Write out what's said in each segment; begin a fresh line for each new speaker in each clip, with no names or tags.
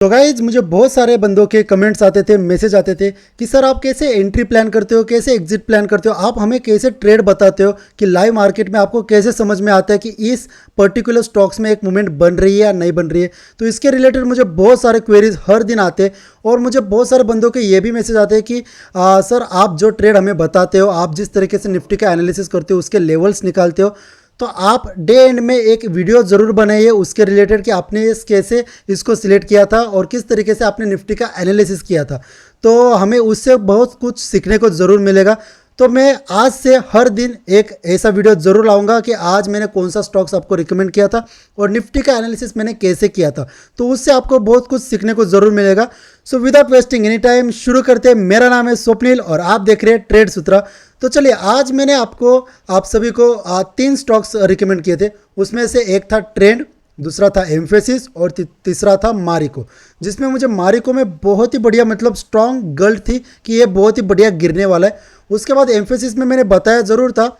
तो गाइज मुझे बहुत सारे बंदों के कमेंट्स आते थे, मैसेज आते थे कि सर आप कैसे एंट्री प्लान करते हो, कैसे एग्जिट प्लान करते हो, आप हमें कैसे ट्रेड बताते हो कि लाइव मार्केट में आपको कैसे समझ में आता है कि इस पर्टिकुलर स्टॉक्स में एक मूवमेंट बन रही है या नहीं बन रही है। तो इसके रिलेटेड मुझे बहुत सारे क्वेरीज हर दिन आते हैं और मुझे बहुत सारे बंदों के ये भी मैसेज आते हैं कि सर आप जो ट्रेड हमें बताते हो, आप जिस तरीके से निफ्टी का एनालिसिस करते हो, उसके लेवल्स निकालते हो, तो आप डे एंड में एक वीडियो ज़रूर बनाइए उसके रिलेटेड कि आपने कैसे इसको सिलेक्ट किया था और किस तरीके से आपने निफ्टी का एनालिसिस किया था। तो हमें उससे बहुत कुछ सीखने को ज़रूर मिलेगा। तो मैं आज से हर दिन एक ऐसा वीडियो ज़रूर लाऊंगा कि आज मैंने कौन सा स्टॉक्स आपको रिकमेंड किया था और निफ्टी का एनालिसिस मैंने कैसे किया था, तो उससे आपको बहुत कुछ सीखने को ज़रूर मिलेगा। So without wasting any time शुरू करते हैं। मेरा नाम है स्वप्निल और आप देख रहे हैं ट्रेड सूत्रा। तो चलिए, आज मैंने आप सभी को 3 स्टॉक्स रिकमेंड किए थे। उसमें से एक था ट्रेंड, दूसरा था एम्फेसिस और तीसरा था मारिको, जिसमें मुझे मारिको में बहुत ही बढ़िया मतलब स्ट्रॉन्ग गल्ट थी कि ये बहुत ही बढ़िया गिरने वाला है। उसके बाद एम्फेसिस में मैंने बताया ज़रूर था,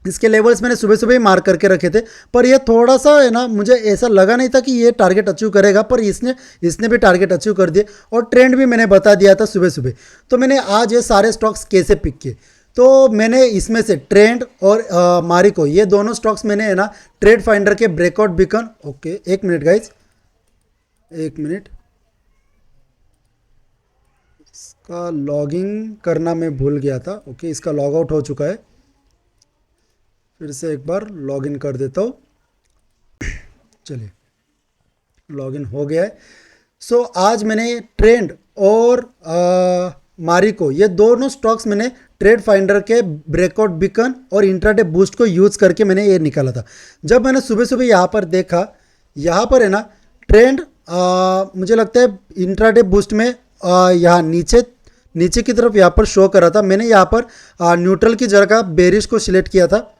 इसके लेवल्स मैंने सुबह सुबह ही मार्क करके रखे थे, पर ये थोड़ा सा है ना, मुझे ऐसा लगा नहीं था कि ये टारगेट अचीव करेगा, पर इसने भी टारगेट अचीव कर दिए और ट्रेंड भी मैंने बता दिया था सुबह सुबह। तो मैंने आज ये सारे स्टॉक्स कैसे पिक किए, तो मैंने इसमें से ट्रेंड और मारिको ये दोनों स्टॉक्स मैंने है ना ट्रेड फाइंडर के ब्रेकआउट बीकन। ओके, एक मिनट गाइज, एक मिनट, इसका लॉगिंग करना मैं भूल गया था। ओके, इसका लॉग आउट हो चुका है, फिर से एक बार लॉगिन कर देता हूँ। चलिए, लॉगिन हो गया है। सो आज मैंने ट्रेंड और मारिको ये दोनों स्टॉक्स मैंने ट्रेड फाइंडर के ब्रेकआउट बीकन और इंट्राडे बूस्ट को यूज़ करके मैंने ये निकाला था। जब मैंने सुबह सुबह यहाँ पर देखा, यहाँ पर है ना ट्रेंड मुझे लगता है इंट्राडे बूस्ट में यहाँ नीचे की तरफ यहाँ पर शो कर रहा था। मैंने यहाँ पर न्यूट्रल की जगह बेरिश को सिलेक्ट किया था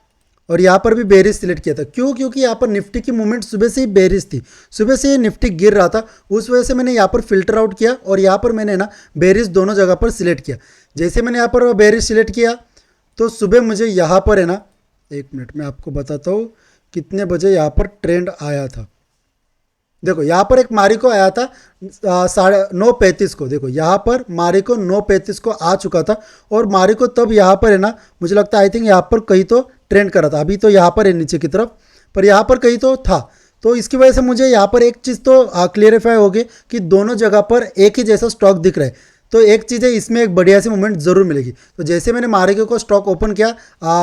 और यहाँ पर भी बेरिश सिलेक्ट किया था। क्यों? क्योंकि यहाँ पर निफ्टी की मूवमेंट सुबह से ही बेरिश थी, सुबह से ही निफ्टी गिर रहा था, उस वजह से मैंने यहाँ पर फिल्टर आउट किया और यहाँ पर मैंने ना बेरिश दोनों जगह पर सिलेक्ट किया। जैसे मैंने यहाँ पर बेरिश सिलेक्ट किया तो सुबह मुझे यहाँ पर है ना, एक मिनट मैं आपको बताता हूँ कितने बजे यहाँ पर ट्रेंड आया था। देखो यहाँ पर एक मारिको आया था 9:35 को। देखो यहाँ पर मारिको 9:35 को आ चुका था और मारिको तब यहाँ पर है ना, मुझे लगता है आई थिंक यहाँ पर कहीं तो ट्रेंड कर रहा था। अभी तो यहाँ पर है नीचे की तरफ, पर यहाँ पर कहीं तो था। तो इसकी वजह से मुझे यहाँ पर एक चीज़ तो क्लियरिफाई हो गई कि दोनों जगह पर एक ही जैसा स्टॉक दिख रहा है, तो एक चीज़ है इसमें एक बढ़िया सी मूवमेंट ज़रूर मिलेगी। तो जैसे मैंने मारिको को स्टॉक ओपन किया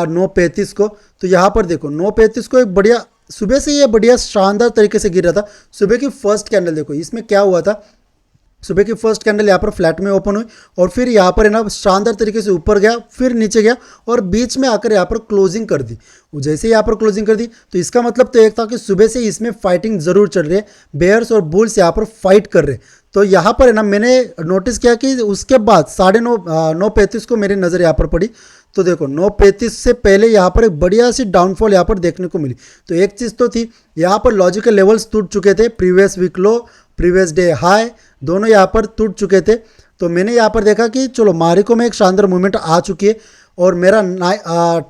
9:35 को, तो यहाँ पर देखो 9:35 को एक बढ़िया सुबह से ये बढ़िया शानदार तरीके से गिर रहा था। सुबह की फर्स्ट कैंडल देखो, इसमें क्या हुआ था, सुबह की फर्स्ट कैंडल यहाँ पर फ्लैट में ओपन हुई और फिर यहाँ पर है ना शानदार तरीके से ऊपर गया, फिर नीचे गया और बीच में आकर यहाँ पर क्लोजिंग कर दी। जैसे यहाँ पर क्लोजिंग कर दी तो इसका मतलब तो एक था कि सुबह से इसमें फाइटिंग ज़रूर चल रही है, बेयर्स और बुल्स यहाँ पर फाइट कर रहे हैं। तो यहाँ पर है ना मैंने नोटिस किया कि उसके बाद 9:35 को मेरी नज़र यहाँ पर पड़ी, तो देखो 9:35 से पहले यहाँ पर एक बढ़िया सी डाउनफॉल यहाँ पर देखने को मिली। तो एक चीज़ तो थी, यहाँ पर लॉजिकल लेवल्स टूट चुके थे, previous week low previous day high दोनों यहाँ पर टूट चुके थे। तो मैंने यहाँ पर देखा कि चलो मारिको में एक शानदार मूवमेंट आ चुकी है और मेरा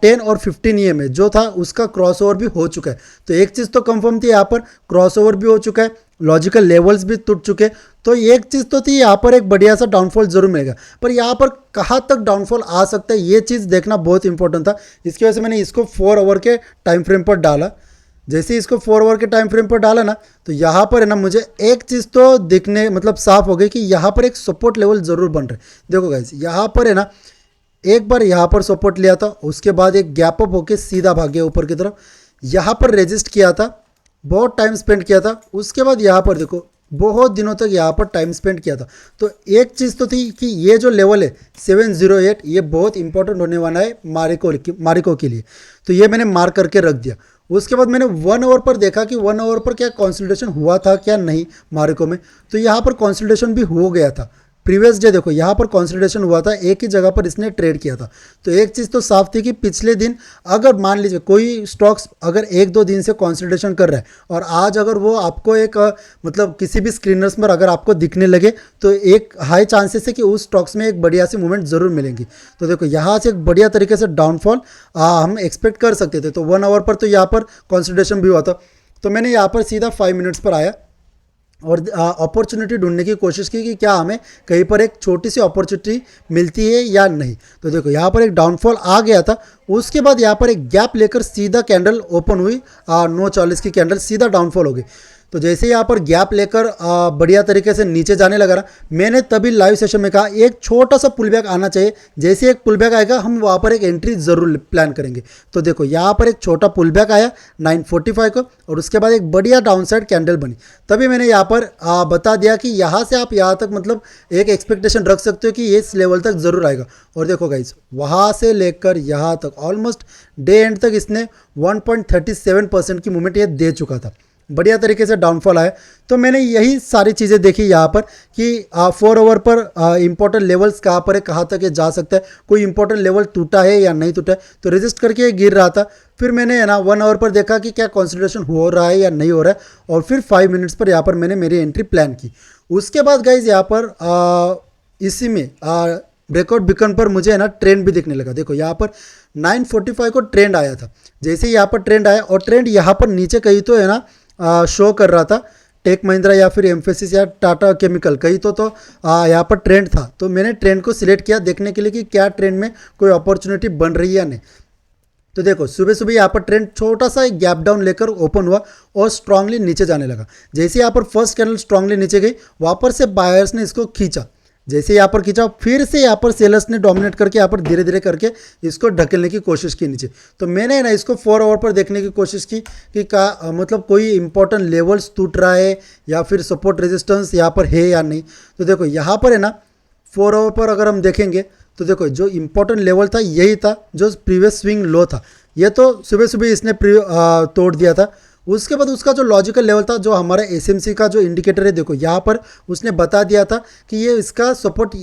10 और 15 EMA जो था उसका क्रॉसओवर भी हो चुका है। तो एक चीज़ तो कंफर्म थी, यहाँ पर क्रॉसओवर भी हो चुका है, लॉजिकल लेवल्स भी टूट चुके। तो एक चीज़ तो थी, यहाँ पर एक बढ़िया सा डाउनफॉल जरूर मिलेगा, पर यहाँ पर कहाँ तक डाउनफॉल आ सकता है ये चीज़ देखना बहुत इंपॉर्टेंट था। इसकी वजह से मैंने इसको 4 आवर के टाइम फ्रेम पर डाला। जैसे इसको 4 आवर के टाइम फ्रेम पर डाला ना, तो यहाँ पर है ना मुझे एक चीज़ तो दिखने मतलब साफ हो गई कि यहाँ पर एक सपोर्ट लेवल ज़रूर बन रहा है। देखो गाइस, यहाँ पर है ना एक बार यहाँ पर सपोर्ट लिया था, उसके बाद एक गैप अप होके सीधा भाग गया ऊपर की तरफ, यहाँ पर रेजिस्ट किया था, बहुत टाइम स्पेंड किया था, उसके बाद यहाँ पर देखो बहुत दिनों तक यहाँ पर टाइम स्पेंड किया था। तो एक चीज़ तो थी कि ये जो लेवल है 708 ये बहुत इंपॉर्टेंट होने वाला है मारिको के लिए, तो ये मैंने मार्क करके रख दिया। उसके बाद मैंने 1 आवर पर देखा कि 1 आवर पर क्या कंसोलिडेशन हुआ था क्या नहीं मारिको में, तो यहाँ पर कंसोलिडेशन भी हो गया था। प्रीवियस डे देखो यहाँ पर कंसोलिडेशन हुआ था, एक ही जगह पर इसने ट्रेड किया था। तो एक चीज़ तो साफ थी कि पिछले दिन अगर मान लीजिए कोई स्टॉक्स अगर 1-2 दिन से कंसोलिडेशन कर रहा है और आज अगर वो आपको एक मतलब किसी भी स्क्रीनर्स पर अगर आपको दिखने लगे तो एक हाई चांसेस है कि उस स्टॉक्स में एक बढ़िया सी मूवमेंट ज़रूर मिलेंगी। तो देखो यहाँ से एक बढ़िया तरीके से डाउनफॉल हम एक्सपेक्ट कर सकते थे। तो 1 आवर पर तो यहाँ पर कंसोलिडेशन भी हुआ था, तो मैंने यहाँ पर सीधा 5 मिनट्स पर आया और अपॉर्चुनिटी ढूंढने की कोशिश की कि क्या हमें कहीं पर एक छोटी सी अपॉर्चुनिटी मिलती है या नहीं। तो देखो यहाँ पर एक डाउनफॉल आ गया था, उसके बाद यहाँ पर एक गैप लेकर सीधा कैंडल ओपन हुई, 9:40 की कैंडल सीधा डाउनफॉल हो गई। तो जैसे यहाँ पर गैप लेकर बढ़िया तरीके से नीचे जाने लगा ना, मैंने तभी लाइव सेशन में कहा एक छोटा सा पुल बैक आना चाहिए, जैसे एक पुल बैक आएगा हम वहाँ पर एक एंट्री ज़रूर प्लान करेंगे। तो देखो यहाँ पर एक छोटा पुल बैक आया 9:45 को, और उसके बाद एक बढ़िया डाउनसाइड कैंडल बनी। तभी मैंने यहाँ पर बता दिया कि यहाँ से आप यहाँ तक मतलब एक एक्सपेक्टेशन रख सकते हो कि ये इस लेवल तक ज़रूर आएगा। और देखो गाइस, वहाँ से लेकर यहाँ तक ऑलमोस्ट डे एंड तक इसने 1.37% की मूवमेंट ये दे चुका था, बढ़िया तरीके से डाउनफॉल आया। तो मैंने यही सारी चीज़ें देखी यहाँ पर कि 4 आवर पर इंपॉर्टेंट लेवल्स कहाँ पर है, कहाँ तक ये जा सकता है, कोई इंपॉर्टेंट लेवल टूटा है या नहीं टूटा है। तो रेजिस्ट करके ये गिर रहा था। फिर मैंने है ना 1 आवर पर देखा कि क्या कंसोलिडेशन हो रहा है या नहीं हो रहा है, और फिर 5 मिनट्स पर यहाँ पर मैंने मेरी एंट्री प्लान की। उसके बाद गाइज यहाँ पर इसी में ब्रेकआउट बिकन पर मुझे है ना ट्रेंड भी दिखने लगा। देखो यहाँ पर 9:45 को ट्रेंड आया था। जैसे ही यहाँ पर ट्रेंड आया और ट्रेंड यहाँ पर नीचे कहीं तो है ना शो कर रहा था, टेक महिंद्रा या फिर एम्फेसिस या टाटा केमिकल कहीं तो यहाँ पर ट्रेंड था। तो मैंने ट्रेंड को सिलेक्ट किया देखने के लिए कि क्या ट्रेंड में कोई अपॉर्चुनिटी बन रही है या नहीं। तो देखो सुबह सुबह यहाँ पर ट्रेंड छोटा सा एक गैप डाउन लेकर ओपन हुआ और स्ट्रांगली नीचे जाने लगा। जैसे यहाँ पर फर्स्ट कैंडल स्ट्रांगली नीचे गई, वापस से बायर्स ने इसको खींचा। जैसे यहाँ पर खींचा, फिर से यहाँ पर सेलर्स ने डोमिनेट करके यहाँ पर धीरे धीरे करके इसको ढकेलने की कोशिश की नीचे। तो मैंने ना इसको 4 आवर पर देखने की कोशिश की कि मतलब कोई इंपॉर्टेंट लेवल्स टूट रहा है या फिर सपोर्ट रेजिस्टेंस यहाँ पर है या नहीं। तो देखो यहाँ पर है ना 4 आवर पर अगर हम देखेंगे तो देखो जो इंपॉर्टेंट लेवल था यही था जो प्रीवियस स्विंग लो था, ये तो सुबह सुबह इसने तोड़ दिया था। उसके बाद उसका जो लॉजिकल लेवल था, जो हमारा एसएमसी का जो इंडिकेटर है, देखो यहाँ पर उसने बता दिया था कि ये इसका सपोर्ट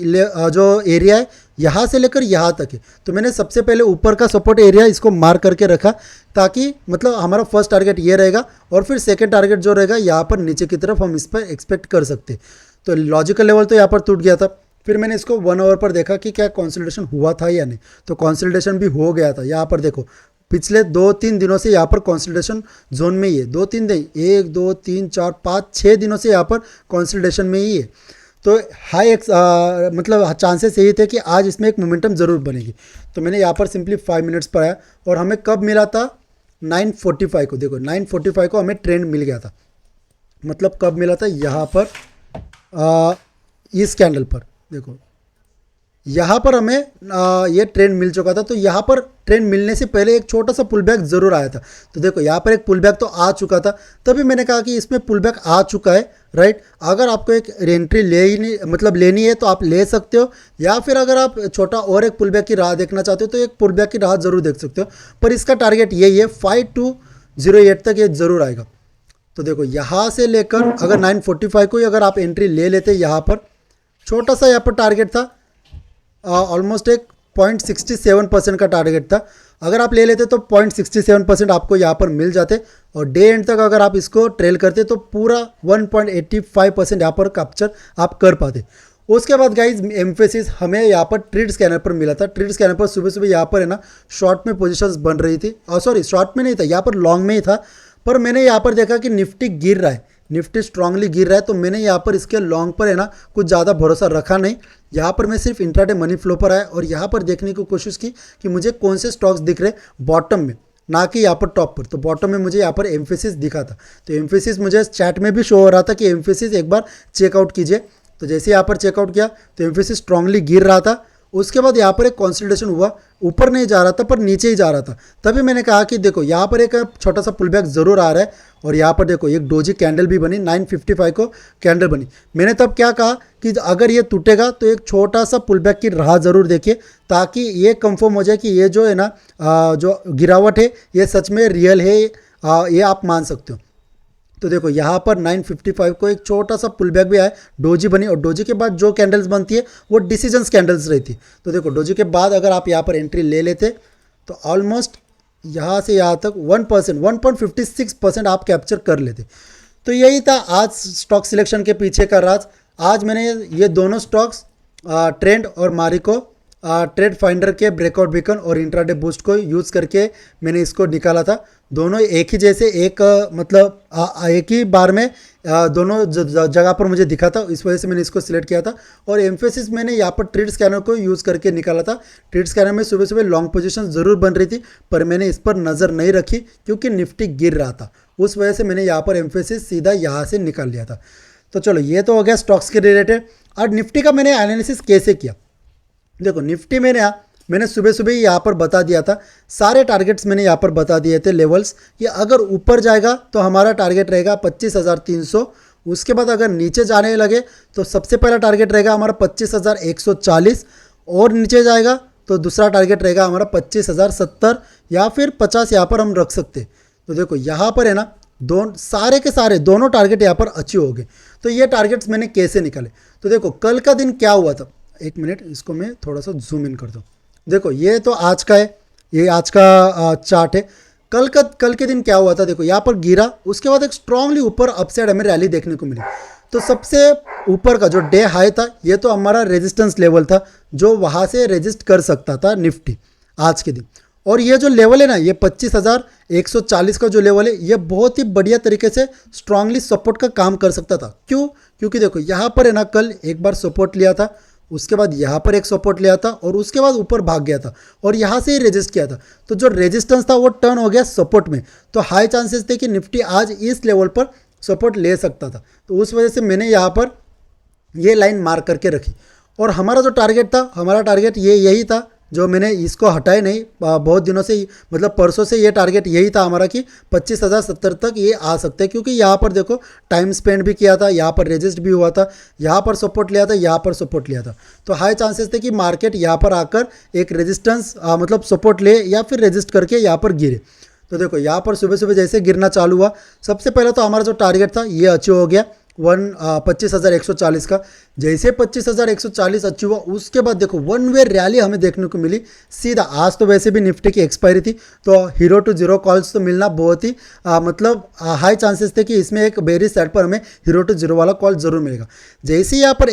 जो एरिया है यहाँ से लेकर यहाँ तक है। तो मैंने सबसे पहले ऊपर का सपोर्ट एरिया इसको मार्क करके रखा, ताकि मतलब हमारा फर्स्ट टारगेट ये रहेगा और फिर सेकेंड टारगेट जो रहेगा यहाँ पर नीचे की तरफ हम इस पर एक्सपेक्ट कर सकते। तो लॉजिकल लेवल तो यहाँ पर टूट गया था। फिर मैंने इसको 1 आवर पर देखा कि क्या कंसोलिडेशन हुआ था या नहीं। तो कंसोलिडेशन भी हो गया था। यहाँ पर देखो पिछले 2-3 दिनों से यहाँ पर कंसोलिडेशन जोन में ही है। 2-3 दिन, 1 2 3 4 5 6 दिनों से यहाँ पर कंसोलिडेशन में ही है। तो हाई मतलब चांसेस यही थे कि आज इसमें एक मोमेंटम ज़रूर बनेगी। तो मैंने यहाँ पर सिंपली 5 मिनट्स पर आया और हमें कब मिला था 9:45 को। देखो 9:45 को हमें ट्रेंड मिल गया था। मतलब कब मिला था, यहाँ पर इस कैंडल पर देखो यहाँ पर हमें ये ट्रेंड मिल चुका था। तो यहाँ पर ट्रेंड मिलने से पहले एक छोटा सा पुल बैक ज़रूर आया था। तो देखो यहाँ पर एक पुल बैक तो आ चुका था, तभी मैंने कहा कि इसमें पुल बैक आ चुका है, राइट। अगर आपको एक एंट्री लेनी है तो आप ले सकते हो, या फिर अगर आप छोटा और एक पुल बैक की राह देखना चाहते हो तो एक पुल बैक की राह ज़रूर देख सकते हो। पर इसका टारगेट यही है 5208 तक ये ज़रूर आएगा। तो देखो यहाँ से लेकर अगर 9:45 को ही अगर आप एंट्री ले लेते, यहाँ पर छोटा सा यहाँ पर टारगेट था, ऑलमोस्ट एक 0.67% का टारगेट था। अगर आप ले लेते तो 0.67% आपको यहाँ पर मिल जाते, और डे एंड तक अगर आप इसको ट्रेल करते तो पूरा 1.85% यहाँ पर कैप्चर आप कर पाते। उसके बाद गाइज एम्फेसिस हमें यहाँ पर ट्रेड स्कैनर पर मिला था। ट्रेड स्कैनर पर सुबह सुबह यहाँ पर है ना शॉर्ट में पोजीशंस बन रही थी, सॉरी शॉर्ट में नहीं था, यहाँ पर लॉन्ग में ही था। पर मैंने यहाँ पर देखा कि निफ्टी गिर रहा है, निफ्टी स्ट्रांगली गिर रहा है, तो मैंने यहाँ पर इसके लॉन्ग पर है ना कुछ ज़्यादा भरोसा रखा नहीं। यहाँ पर मैं सिर्फ इंट्राडे मनी फ्लो पर आया और यहाँ पर देखने की कोशिश की कि मुझे कौन से स्टॉक्स दिख रहे बॉटम में, ना कि यहाँ पर टॉप पर। तो बॉटम में मुझे यहाँ पर एम्फेसिस दिखा था। तो एम्फेसिस मुझे चैट में भी शो हो रहा था कि एम्फेसिस एक बार चेकआउट कीजिए। तो जैसे यहाँ पर चेकआउट किया तो एम्फेसिस स्ट्रांगली गिर रहा था। उसके बाद यहाँ पर एक कंसोलिडेशन हुआ, ऊपर नहीं जा रहा था पर नीचे ही जा रहा था। तभी मैंने कहा कि देखो यहाँ पर एक छोटा सा पुल बैक ज़रूर आ रहा है, और यहाँ पर देखो एक डोजी कैंडल भी बनी, 9:55 को कैंडल बनी। मैंने तब क्या कहा कि अगर ये टूटेगा तो एक छोटा सा पुल बैक की राह ज़रूर देखिए, ताकि ये कंफर्म हो जाए कि ये जो है ना जो गिरावट है ये सच में रियल है, ये आप मान सकते हो। तो देखो यहाँ पर 9:55 को एक छोटा सा पुल बैक भी आया, डोजी बनी, और डोजी के बाद जो कैंडल्स बनती है वो डिसीजंस कैंडल्स रहती है। तो देखो डोजी के बाद अगर आप यहाँ पर एंट्री ले लेते तो ऑलमोस्ट यहाँ से यहाँ तक 1%, 1.56% आप कैप्चर कर लेते। तो यही था आज स्टॉक सिलेक्शन के पीछे का राज। आज मैंने ये दोनों स्टॉक्स ट्रेंड और मारिको ट्रेड फाइंडर के ब्रेकआउट बीकन और इंट्राडे बूस्ट को यूज़ करके मैंने इसको निकाला था। दोनों एक ही जैसे, एक मतलब एक ही बार में दोनों जगह पर मुझे दिखा था, इस वजह से मैंने इसको सिलेक्ट किया था। और एम्फेसिस मैंने यहाँ पर ट्रेड स्कैनर को यूज़ करके निकाला था। ट्रेड स्कैनर में सुबह सुबह लॉन्ग पोजीशन ज़रूर बन रही थी, पर मैंने इस पर नज़र नहीं रखी क्योंकि निफ्टी गिर रहा था, उस वजह से मैंने यहाँ पर एम्फेसिस सीधा यहाँ से निकाल लिया था। तो चलो ये तो हो गया स्टॉक्स के रिलेटेड। और निफ्टी का मैंने एनालिसिस कैसे किया, देखो निफ्टी मैंने सुबह सुबह ही यहाँ पर बता दिया था, सारे टारगेट्स मैंने यहाँ पर बता दिए थे लेवल्स, कि अगर ऊपर जाएगा तो हमारा टारगेट रहेगा 25,300। उसके बाद अगर नीचे जाने लगे तो सबसे पहला टारगेट रहेगा हमारा 25,140, और नीचे जाएगा तो दूसरा टारगेट रहेगा हमारा 25,070 या फिर 50 यहाँ पर हम रख सकते। तो देखो यहाँ पर है ना, सारे के सारे दोनों टारगेट यहाँ पर अचीव हो गए। तो ये टारगेट्स मैंने कैसे निकाले, तो देखो कल का दिन क्या हुआ था, एक मिनट इसको मैं थोड़ा सा जूम इन कर दूँ। देखो ये तो आज का है, ये आज का चार्ट है। कल के दिन क्या हुआ था, देखो यहाँ पर गिरा, उसके बाद एक स्ट्रांगली ऊपर अपसाइड हमें रैली देखने को मिली। तो सबसे ऊपर का जो डे हाई था, ये तो हमारा रेजिस्टेंस लेवल था, जो वहाँ से रेजिस्ट कर सकता था निफ्टी आज के दिन। और ये जो लेवल है ना, ये 25,140 का जो लेवल है, ये बहुत ही बढ़िया तरीके से स्ट्रांगली सपोर्ट का काम कर सकता था। क्यों, क्योंकि देखो यहाँ पर है ना, कल एक बार सपोर्ट लिया था, उसके बाद यहाँ पर एक सपोर्ट लिया था, और उसके बाद ऊपर भाग गया था और यहाँ से ही रेजिस्ट किया था। तो जो रेजिस्टेंस था वो टर्न हो गया सपोर्ट में। तो हाई चांसेस थे कि निफ्टी आज इस लेवल पर सपोर्ट ले सकता था। तो उस वजह से मैंने यहाँ पर ये लाइन मार्क करके रखी। और हमारा जो टारगेट था, हमारा टारगेट यही था, जो मैंने इसको हटाए नहीं, बहुत दिनों से, मतलब परसों से ये टारगेट यही था हमारा कि 25,070 तक ये आ सकते हैं। क्योंकि यहाँ पर देखो टाइम स्पेंड भी किया था, यहाँ पर रेजिस्ट भी हुआ था, यहाँ पर सपोर्ट लिया था, यहाँ पर सपोर्ट लिया था। तो हाई चांसेस थे कि मार्केट यहाँ पर आकर एक रेजिस्टेंस मतलब सपोर्ट ले या फिर रेजिस्ट करके यहाँ पर गिरे। तो देखो यहाँ पर सुबह सुबह जैसे गिरना चालू हुआ, सबसे पहले तो हमारा जो टारगेट था ये अचीव हो गया 25,140 का। जैसे 25,140 अचीव हुआ, उसके बाद देखो वन वे रैली हमें देखने को मिली सीधा। आज तो वैसे भी निफ्टी की एक्सपायरी थी, तो हीरो टू जीरो कॉल्स तो मिलना बहुत ही मतलब हाई चांसेस थे कि इसमें एक बेरिश साइड पर हमें हीरो टू जीरो वाला कॉल ज़रूर मिलेगा। जैसे ही यहाँ पर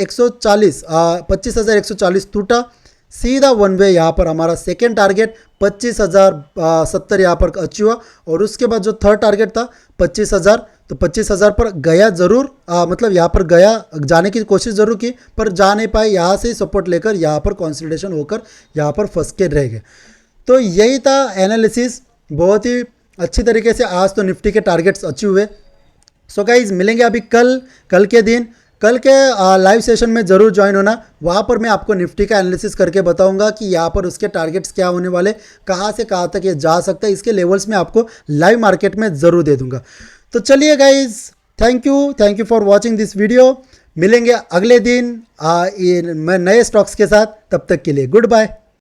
25,140 टूटा, सीधा वन वे यहाँ पर हमारा सेकेंड टारगेट 25,070 यहाँ पर अचीव हुआ। और उसके बाद जो थर्ड टारगेट था 25,000, तो 25,000 पर गया ज़रूर, मतलब यहाँ पर गया, जाने की कोशिश ज़रूर की, पर जा नहीं पाए। यहाँ से सपोर्ट लेकर यहाँ पर कंसोलिडेशन होकर यहाँ पर फंस के रह गए। तो यही था एनालिसिस, बहुत ही अच्छी तरीके से आज तो निफ्टी के टारगेट्स अचीव हुए। सो गाइज मिलेंगे अभी कल के दिन, कल के लाइव सेशन में ज़रूर ज्वाइन होना। वहाँ पर मैं आपको निफ्टी का एनालिसिस करके बताऊंगा कि यहाँ पर उसके टारगेट्स क्या होने वाले, कहाँ से कहाँ तक ये जा सकता है, इसके लेवल्स में आपको लाइव मार्केट में ज़रूर दे दूंगा। तो चलिए guys, thank you for watching this video. मिलेंगे अगले दिन मैं नए स्टॉक्स के साथ, तब तक के लिए गुड बाय।